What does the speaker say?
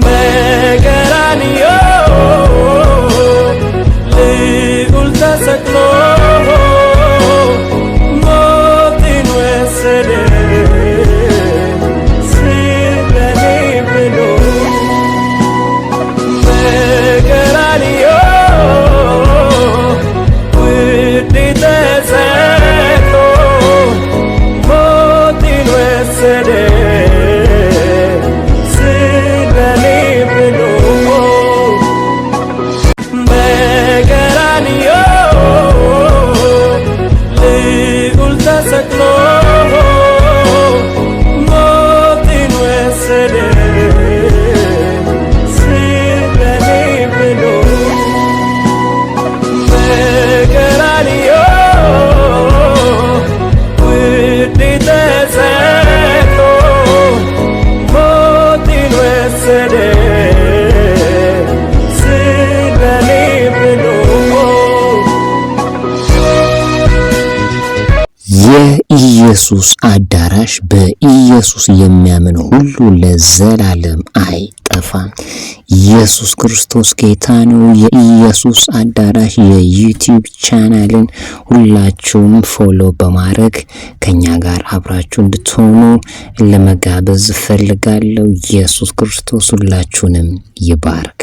በቀራንዮ ልዑል ተሰቅሎ ሞትን ወሰደ ስለኔ ብሎ በቀራንዮ ውዴ ተሰቅሎ ሞትን ወሰደ ስለኔ ብሎ በቀራንዮ ልዑል ተሰቅሎ ሞትን ወሰደ ስለኔ ብሎ በቀራንዮ ውዴ ተሰቅሎ ሞትን ወሰደ ስለኔ ብሎ የኢየሱስ አዳራሽ በኢየሱስ የሚያምን ሁሉ ለዘላለም አይጠፋም። ኢየሱስ ክርስቶስ ጌታ ነው። የኢየሱስ አዳራሽ የዩቲዩብ ቻናልን ሁላችሁም ፎሎ በማድረግ ከኛ ጋር አብራችሁ እንድትሆኑ ለመጋበዝ ፈልጋለሁ። ኢየሱስ ክርስቶስ ሁላችሁንም ይባርክ።